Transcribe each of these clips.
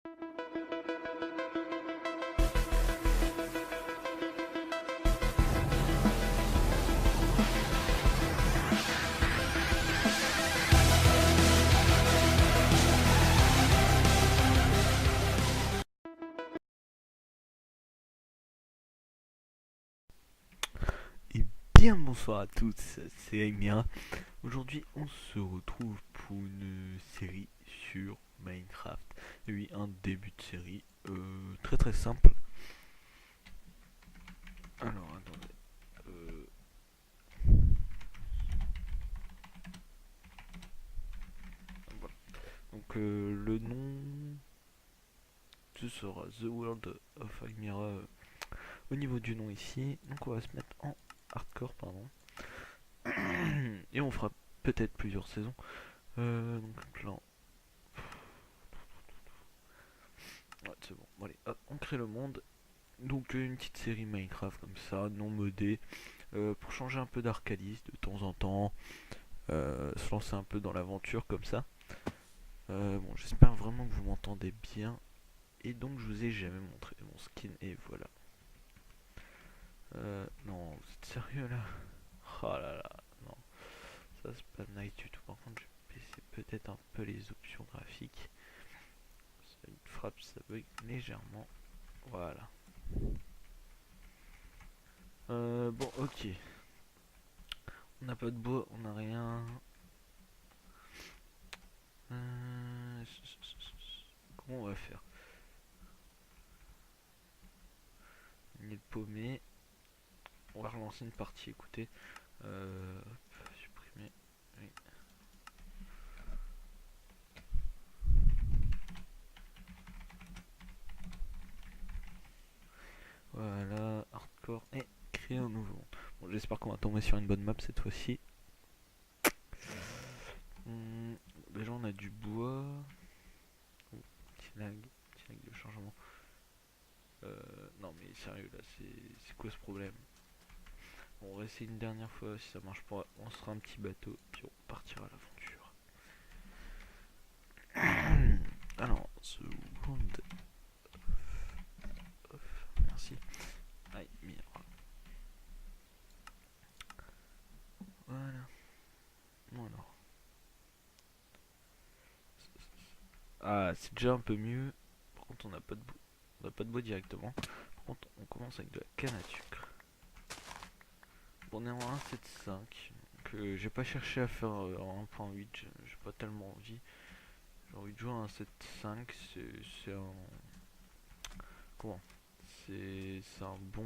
Et bien bonsoir à tous, c'est Emira. Aujourd'hui on se retrouve pour une série sur Minecraft. Et oui, un début de série très très simple. Alors attendez. euh, voilà. Donc le nom, ce sera The World of Emira au niveau du nom ici. Donc on va se mettre en hardcore, pardon. Et on fera peut-être plusieurs saisons. Donc là, ouais, c'est bon. Bon, allez, hop, on crée le monde. Donc une petite série Minecraft comme ça, non modée, pour changer un peu d'Arcalis de temps en temps, se lancer un peu dans l'aventure comme ça. Bon, j'espère vraiment que vous m'entendez bien. Et donc je vous ai jamais montré mon skin et voilà. Non, vous êtes sérieux là? Oh là là, non, ça c'est pas nice du tout. Par contre, je vais baisser peut-être un peu les options graphiques. Ça une frappe, ça bug légèrement. Voilà. Bon, ok. On n'a pas de bois, on n'a rien. Euh, Comment on va faire? Il est paumé. On va relancer une partie, écoutez. Supprimer. Oui. Voilà, hardcore et créer un nouveau monde. Bon, j'espère qu'on va tomber sur une bonne map cette fois-ci. Déjà, on a du bois. Oh, petit lag de changement. Non, mais sérieux, là, c'est quoi ce problème? Bon, on va essayer une dernière fois. Si ça marche pas, on sera un petit bateau. Puis on partira à l'aventure. Alors, ce monde. Merci. Aïe, mire. Voilà. Bon alors. Ah, c'est déjà un peu mieux. Par contre, on n'a pas de bois. On n'a pas de bois directement. Par contre, on commence avec de la canne à sucre. Bon, on est en 1.7.5. Donc, j'ai pas cherché à faire en 1.8. J'ai pas tellement envie. J'ai envie de jouer à 1.7.5. C'est un. Comment? C'est un bon.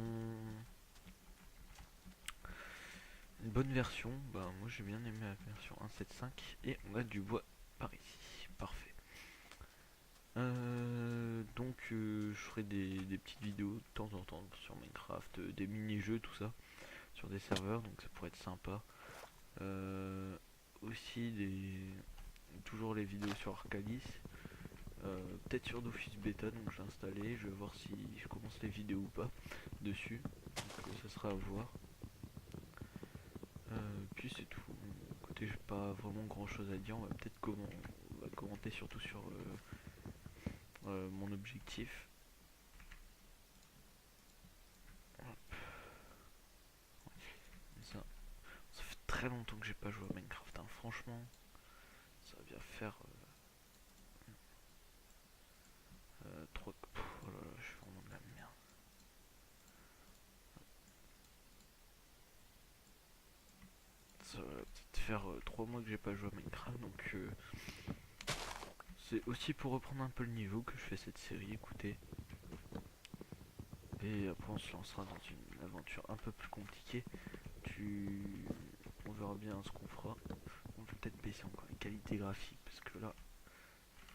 Une bonne version. Bah, moi j'ai bien aimé la version 1.7.5. Et on a du bois par ici. Parfait. Je ferai des petites vidéos de temps en temps sur Minecraft, des mini-jeux, tout ça, sur des serveurs, donc ça pourrait être sympa. Aussi toujours les vidéos sur Arcalis, peut-être sur Dofus Beta, donc j'ai installé, je vais voir si je commence les vidéos ou pas dessus, donc ça sera à voir. Puis c'est tout. Côté, j'ai pas vraiment grand chose à dire, on va peut-être commenter surtout sur mon objectif. Ça, ça fait très longtemps que j'ai pas joué à Minecraft, hein. Franchement, ça va bien faire 3. Oh là là, je suis vraiment de la merde. Ça va peut-être faire 3 mois que j'ai pas joué à Minecraft, donc c'est aussi pour reprendre un peu le niveau que je fais cette série, écoutez. Et après on se lancera dans une aventure un peu plus compliquée. On verra bien ce qu'on fera. On va peut-être baisser encore les qualités graphiques, parce que là,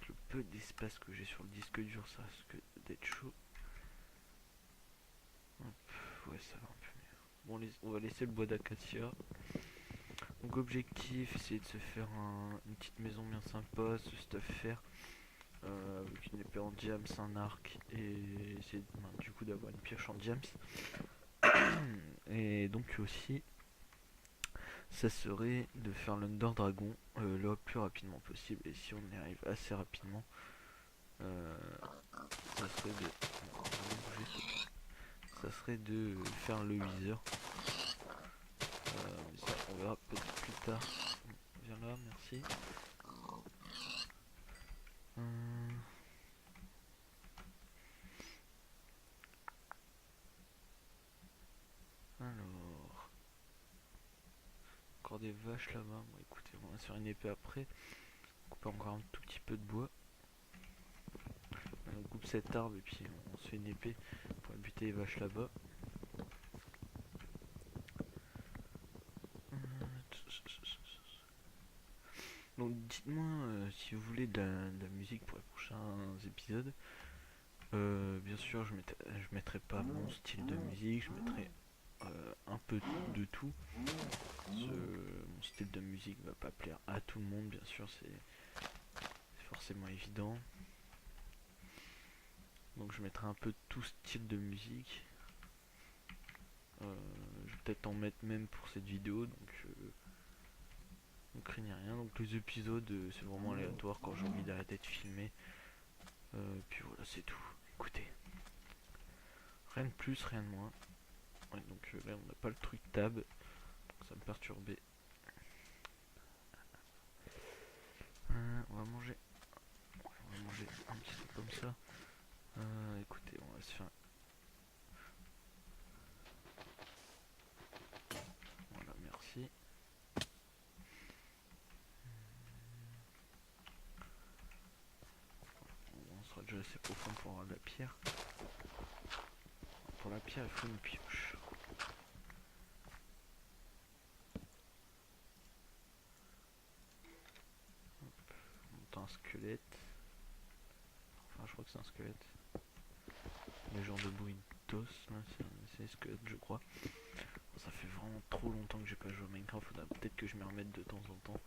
le peu d'espace que j'ai sur le disque dur, ça risque d'être chaud. Hop, ouais, ça va un peu mieux. Bon, on va laisser le bois d'acacia. Donc objectif, c'est de se faire une petite maison bien sympa, ce stuff faire avec une épée en diams, un arc et essayer du coup d'avoir une pioche en diams. Et donc aussi, ça serait de faire l'Under Dragon le plus rapidement possible. Et si on y arrive assez rapidement, serait de... bon, je vais bouger. Ça serait de faire le viseur. Mais ça, on verra peut-être plus tard. Viens là, merci. Alors... Encore des vaches là-bas. Bon, écoutez, on va se faire une épée après. Couper encore un tout petit peu de bois. On coupe cet arbre et puis on se fait une épée pour buter les vaches là-bas. Donc dites-moi si vous voulez de la musique pour les prochains épisodes. Bien sûr, je mettrai pas mon style de musique, je mettrai un peu de tout. Mon style de musique va pas plaire à tout le monde, bien sûr, c'est forcément évident. Donc je mettrai un peu tout style de musique. Je vais peut-être en mettre même pour cette vidéo, donc ne craignez rien. Donc les épisodes, c'est vraiment aléatoire quand j'ai envie d'arrêter de filmer. Puis voilà, c'est tout. Écoutez, rien de plus, rien de moins. Ouais, donc là on n'a pas le truc tab, donc ça me perturbait. On va manger un petit truc comme ça. Écoutez, on va se faire... Voilà, merci. On sera déjà assez profond pour avoir de la pierre. Pour la pierre, il faut une pioche. Hop, on entend un squelette. Enfin, je crois que c'est un squelette. Les genres de bruit d'os, là, c'est un squelette, je crois. Ça fait vraiment trop longtemps que j'ai pas joué à Minecraft, faudra peut-être que je me remette de temps en temps.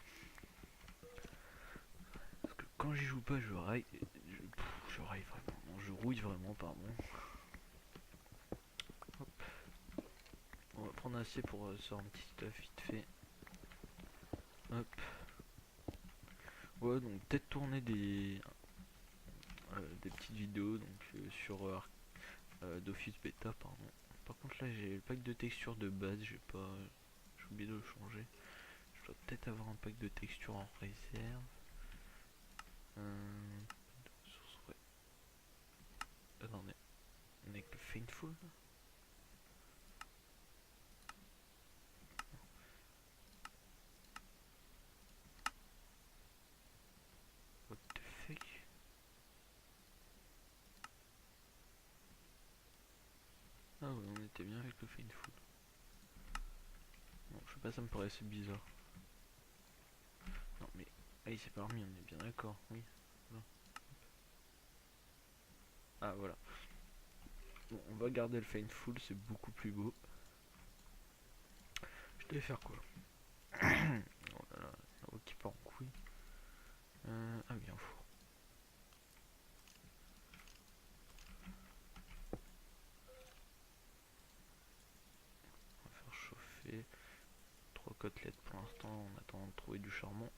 Parce que quand j'y joue pas, je raille. Je raille vraiment. Non, je rouille vraiment, pardon. Hop. On va prendre assez pour faire un petit stuff vite fait. Hop. Ouais, donc peut-être tourner des petites vidéos donc sur Dofus Beta, pardon. Par contre là j'ai le pack de texture de base, j'ai oublié de le changer. Je dois peut-être avoir un pack de texture en réserve. Ouais. Attendez, on est que Faithful. What the fuck? Ah ouais, on était bien avec le Faithful. Bon, je sais pas, ça me paraissait bizarre. Non mais, ah, il s'est permis, on est bien d'accord, oui. Voilà. Ah voilà. Bon, on va garder le Faithful, c'est beaucoup plus beau. Je devais faire quoi? Oh là là, la voix qui part en couille. Ah oui, un four. On va faire chauffer 3 côtelettes pour l'instant en attendant de trouver du charbon.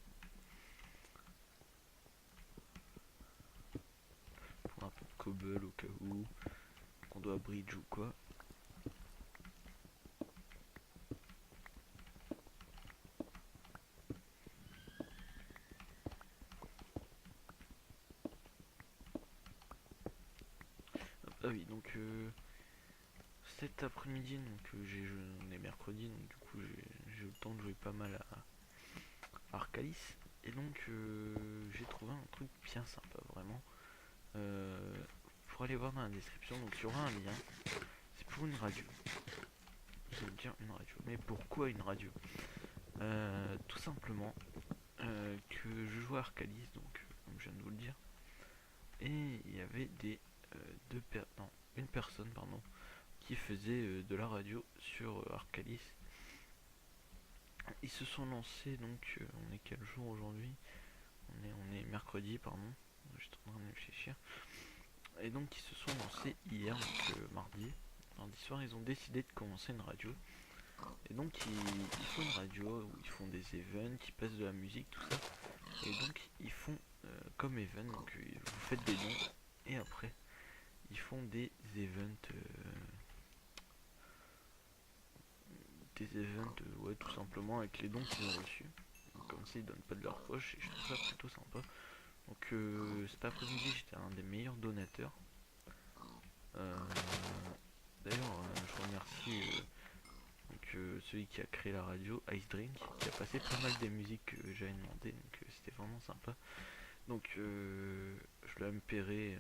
Pour un peu de cobble au cas où qu'on doit bridge ou quoi. Ah oui, donc cet après-midi, donc on est mercredi, donc du coup j'ai eu le temps de jouer pas mal à Arcalis. Et donc j'ai trouvé un truc bien sympa, vraiment. Pour aller voir dans la description, donc il y aura un lien. C'est pour une radio. Je vais dire une radio. Mais pourquoi une radio? Tout simplement que je joue à Arcalis, donc comme je viens de vous le dire. Et il y avait une personne pardon, qui faisait de la radio sur Arcalis. Ils se sont lancés, donc on est quel jour aujourd'hui? On est mercredi, pardon. Je suis en train de réfléchir. Et donc ils se sont lancés hier, donc mardi soir, ils ont décidé de commencer une radio. Et donc ils font une radio où ils font des events, ils passent de la musique, tout ça. Et donc ils font comme event, donc vous faites des dons et après ils ils font des events, ouais, tout simplement avec les dons qu'ils ont reçus. Donc, comme ça, ils donnent pas de leur poche et je trouve ça plutôt sympa. Donc cet après-midi, j'étais un des meilleurs donateurs. Euh, D'ailleurs, je remercie celui qui a créé la radio, Ice Drink, qui a passé pas mal des musiques que j'avais demandé, donc c'était vraiment sympa. Donc je l'ai impéré,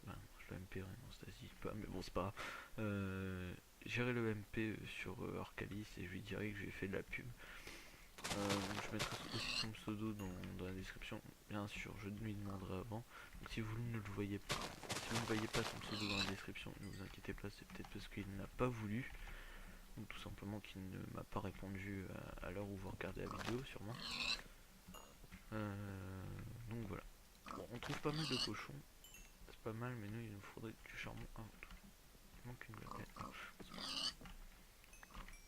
je l'ai impéré, non ça se dit pas, mais bon c'est pas grave. J'irai le MP sur Arcalis et je lui dirai que j'ai fait de la pub. Donc je mettrai aussi son pseudo dans la description, bien sûr je lui demanderai avant. Donc si vous ne le voyez pas, si vous ne voyez pas son pseudo dans la description, ne vous inquiétez pas, c'est peut-être parce qu'il n'a pas voulu. Ou tout simplement qu'il ne m'a pas répondu à l'heure où vous regardez la vidéo sûrement. Donc voilà. Bon, on trouve pas mal de cochons. C'est pas mal, mais nous il nous faudrait du charbon avant tout. Il manque une blague.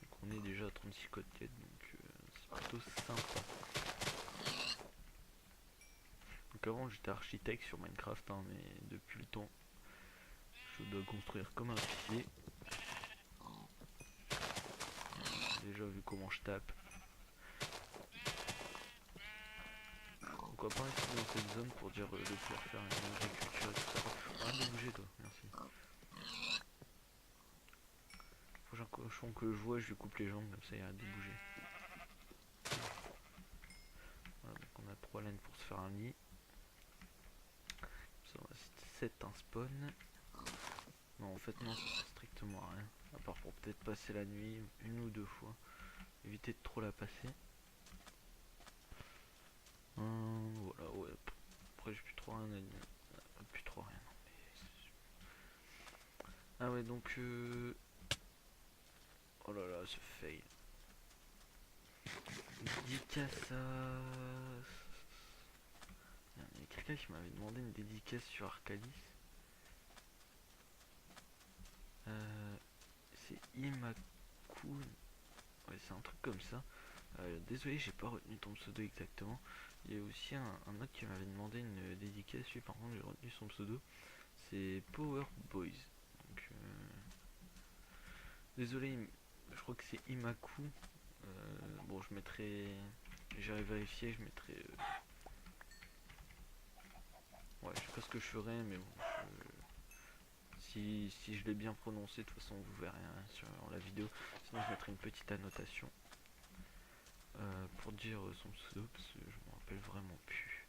Donc on est déjà à 36 côtelettes, donc c'est plutôt sympa. Donc avant j'étais architecte sur Minecraft, hein, mais depuis le temps je dois construire comme un officier. Déjà vu comment je tape. Donc on va pas rester dans cette zone pour dire de pouvoir faire une agriculture et tout ça. Arrête de bouger toi, merci. Prochain cochon que je vois, je lui coupe les jambes, comme ça il arrête de bouger. Voilà, donc on a 3 laines pour se faire un lit. Ça va 7 un spawn. Non en fait non, ça sert strictement à rien. À part pour peut-être passer la nuit une ou deux fois. Éviter de trop la passer. Voilà, ouais. Après j'ai plus trop rien à dire. Plus trop rien. Non, mais... Ah ouais donc oh là là, ce fail. Dédicace à... Il y a quelqu'un qui m'avait demandé une dédicace sur Arcalis. C'est Imaku. Ouais, c'est un truc comme ça. Désolé, j'ai pas retenu ton pseudo exactement. Il y a aussi un autre qui m'avait demandé une dédicace. Lui, par contre, j'ai retenu son pseudo. C'est Power Boys. Donc, désolé, je crois que c'est Imaku. Bon, je mettrai. J'irai vérifier, je mettrai. Ouais, je sais pas ce que je ferai, mais bon. Si je l'ai bien prononcé, de toute façon, vous verrez hein, sur la vidéo. Sinon, je mettrai une petite annotation. Pour dire son pseudo parce que je me rappelle vraiment plus.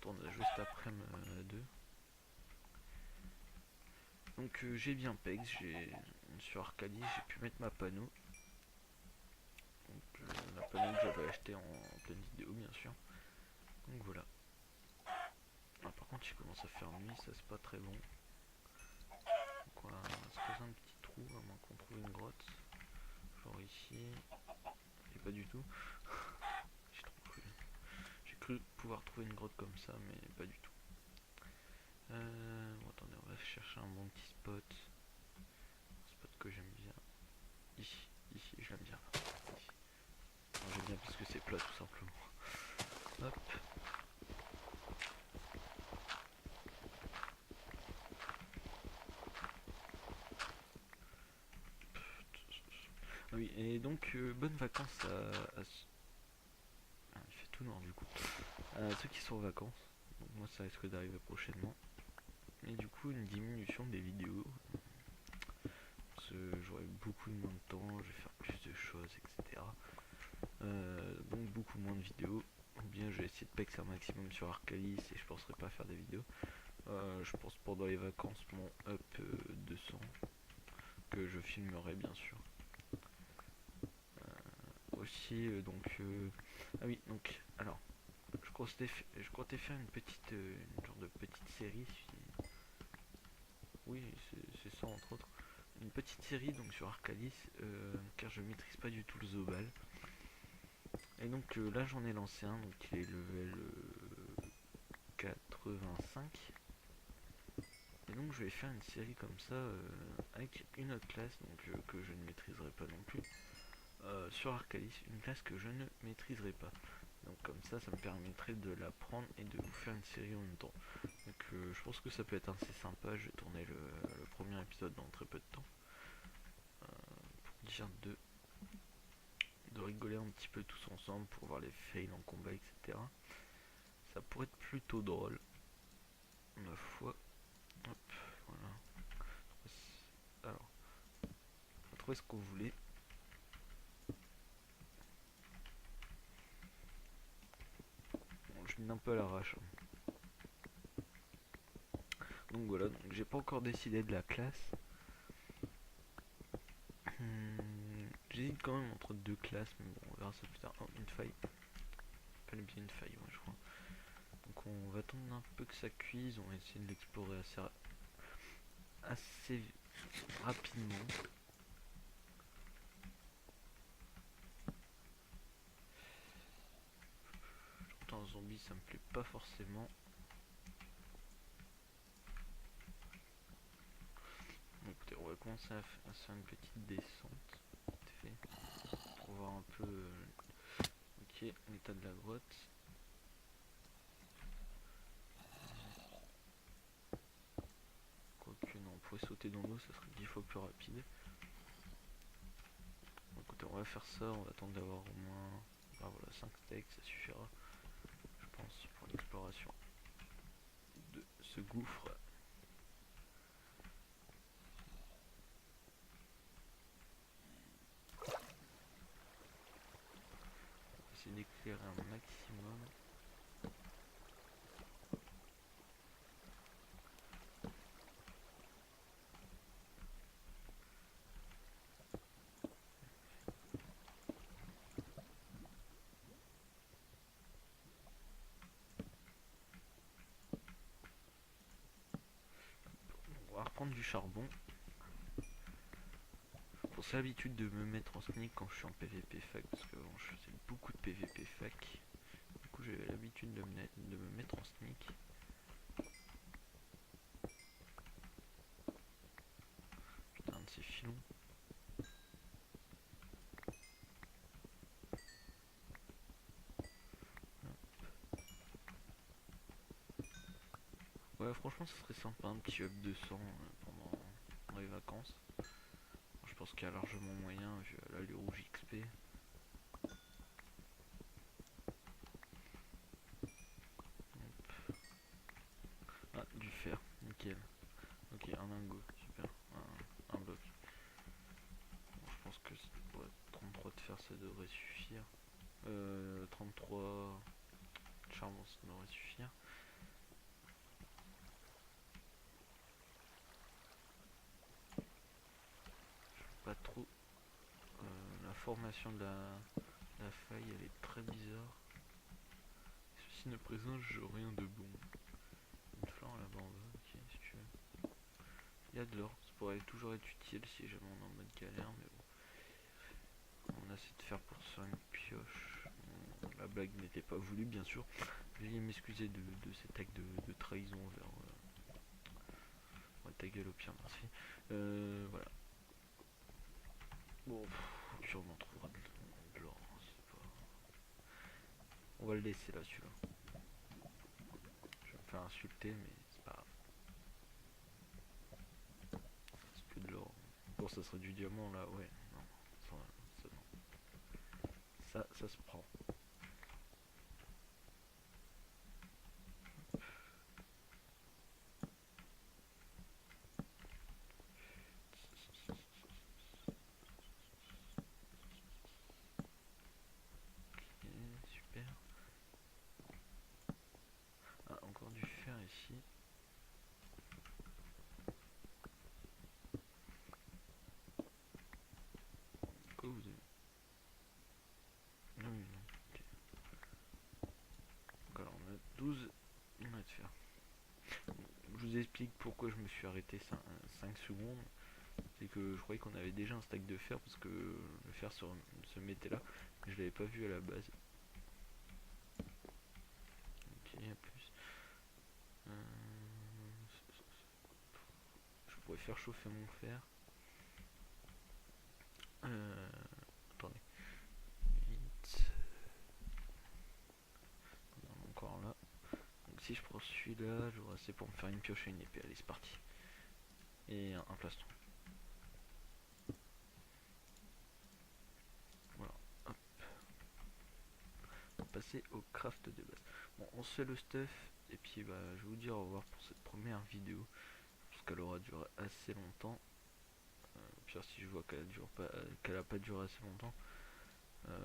On a juste après à 2. Donc j'ai bien Pex, j'ai sur Arcadie, j'ai pu mettre ma panneau. Donc la panneau que j'avais acheté en pleine vidéo bien sûr. Donc voilà. Ah, par contre il commence à faire nuit, ça c'est pas très bon. Donc on va se creuser un petit trou à moins qu'on trouve une grotte. Genre ici. Et pas du tout. J'ai trop cru. J'ai cru pouvoir trouver une grotte comme ça mais pas du tout. Bon, attendez, on va chercher un bon petit spot. Un spot que j'aime bien. Ici, je l'aime bien. Ici. J'aime bien parce que c'est plat tout simplement. Hop. Ah oui, et donc bonnes vacances à... Ah, il fait tout noir du coup. À ceux qui sont en vacances. Donc moi ça risque d'arriver prochainement. Et du coup une diminution des vidéos. Parce que j'aurai beaucoup moins de temps, je vais faire plus de choses, etc. Donc beaucoup moins de vidéos. Ou bien je vais essayer de pex un maximum sur Arcalis et je penserai pas faire des vidéos. Je pense pendant les vacances mon up 200 que je filmerai bien sûr. Aussi donc ah oui donc alors je comptais faire une petite une genre de petite série oui c'est ça entre autres une petite série donc sur Arcalis car je maîtrise pas du tout le Zobal et donc là j'en ai lancé un donc il est level 85 et donc je vais faire une série comme ça avec une autre classe donc que je ne maîtriserai pas non plus sur Arcalis, une classe que je ne maîtriserai pas. Donc comme ça me permettrait de l'apprendre et de vous faire une série en même temps. Donc je je pense que ça peut être assez sympa. Je vais tourner le premier épisode dans très peu de temps. Pour dire de rigoler un petit peu tous ensemble pour voir les fails en combat, etc. Ça pourrait être plutôt drôle. Ma foi. Hop, voilà. Alors, on va trouver ce qu'on voulait. Bon, je mine un peu à l'arrache. Donc voilà, donc j'ai pas encore décidé de la classe. J'hésite quand même entre deux classes, mais bon, on verra ça plus tard. Oh, une faille. Fallait bien une faille, ouais, je crois. Donc on va attendre un peu que ça cuise, on va essayer de l'explorer assez rapidement. J'entends un zombie, ça me plaît pas forcément. Bon, écoutez, on va commencer à faire une petite descente. Fait, pour voir un peu ok, l'état de la grotte. Quoique non, on pourrait sauter dans l'eau, ça serait 10 fois plus rapide. Bon, écoutez, on va faire ça, on va attendre d'avoir au moins voilà, 5 steaks, ça suffira, je pense, pour l'exploration de ce gouffre. On va essayer d'éclairer un maximum. On va reprendre du charbon. J'ai l'habitude de me mettre en sneak quand je suis en PVP fac, parce que bon, je faisais beaucoup de PVP fac. Du coup j'avais l'habitude de me mettre en sneak. Putain, un de ces filons. Ouais, franchement ça serait sympa, un petit up de sang pendant les vacances. Je pense qu'il y a largement moyen vu l'allure rouge XP. Ah, du fer, nickel. Ok, un lingot, super. Un bloc. Bon, je pense que ouais, 33 de fer ça devrait suffire. 33 de charbon ça devrait suffire. Pas trop. La formation de la faille elle est très bizarre. Ceci ne présente rien de bon. Une fleur là-bas en bas, ok si tu veux. Il y a de l'or, ça pourrait toujours être utile si jamais on est en mode galère, mais bon. On a assez de faire pour se faire une pioche. Bon, la blague n'était pas voulue bien sûr. Veuillez m'excuser de cet acte de trahison vers... Ouais, ta gueule au pire, merci. Voilà. Bon, puis on en trouvera de l'or, hein, c'est pas... On va le laisser là celui-là. Je vais me faire insulter mais c'est pas grave. C'est que de l'or. Bon ça serait du diamant là, ouais. Non, ça non. Ça se prend. Ok, super. Ah, encore du fer ici. Quoi vous avez... Non, oui, non. Ok. Donc alors on a 12 minutes de fer. Je vous explique pourquoi je me suis arrêté 5 secondes. C'est que je croyais qu'on avait déjà un stack de fer parce que le fer se mettait là. Mais je l'avais pas vu à la base. Ok, à plus. Je pourrais faire chauffer mon fer. Attendez. 8. On est encore là. Donc si je prends celui-là. là, j'aurai assez pour me faire une pioche et une épée. Allez, c'est parti. Et un plastron. Voilà, hop. On va passer au craft de base. Bon, on se fait le stuff, et puis bah, je vais vous dire au revoir pour cette première vidéo, parce qu'elle aura duré assez longtemps. Pire si je vois qu'elle a pas duré assez longtemps,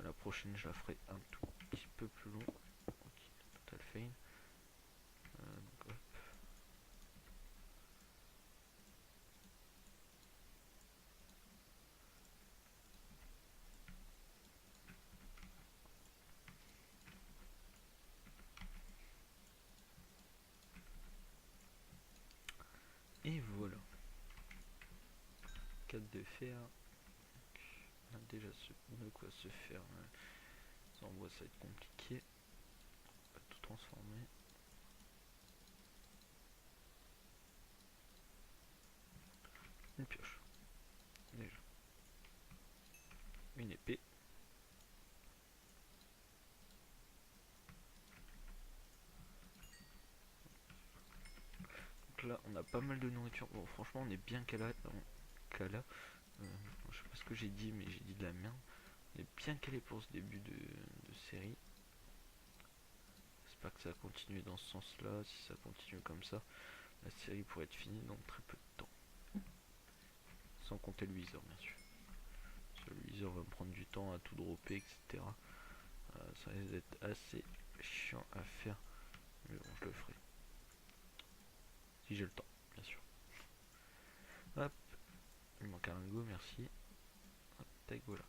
la prochaine je la ferai un tout petit peu plus long. Ok, total fail. Donc, hop. Et voilà, 4 de fer. On a déjà de quoi se faire. Ça, on voit, ça va être compliqué. On va tout transformer. Une pioche, déjà. Une épée. Donc là, on a pas mal de nourriture. Bon, franchement, on est bien calé. Je sais pas ce que j'ai dit, mais j'ai dit de la merde. On est bien calé pour ce début de série. J'espère que ça va continuer dans ce sens-là. Si ça continue comme ça, la série pourrait être finie dans très peu de temps. Sans compter le Wither, bien sûr. Parce que le Wither va me prendre du temps à tout dropper, etc. Ça risque d'être assez chiant à faire. Mais bon, je le ferai. Si j'ai le temps, bien sûr. Hop. Il manque un lingot, merci. Hop, tac, voilà.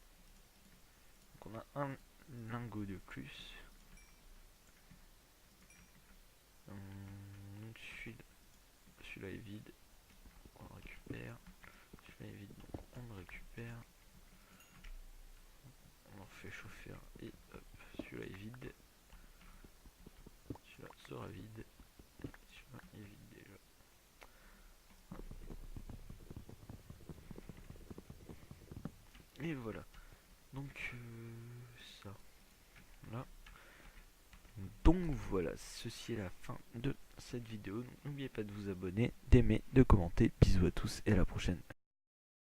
Donc on a un lingot de plus. Celui-là est vide. On le récupère. Celui-là est vide, donc on le récupère. On en fait chauffer et hop, celui-là est vide. Celui-là sera vide. Celui-là est vide déjà. Et voilà. Donc ça. Là. Donc voilà, ceci est la fin de cette vidéo. N'oubliez pas de vous abonner, d'aimer, de commenter. Bisous à tous et à la prochaine.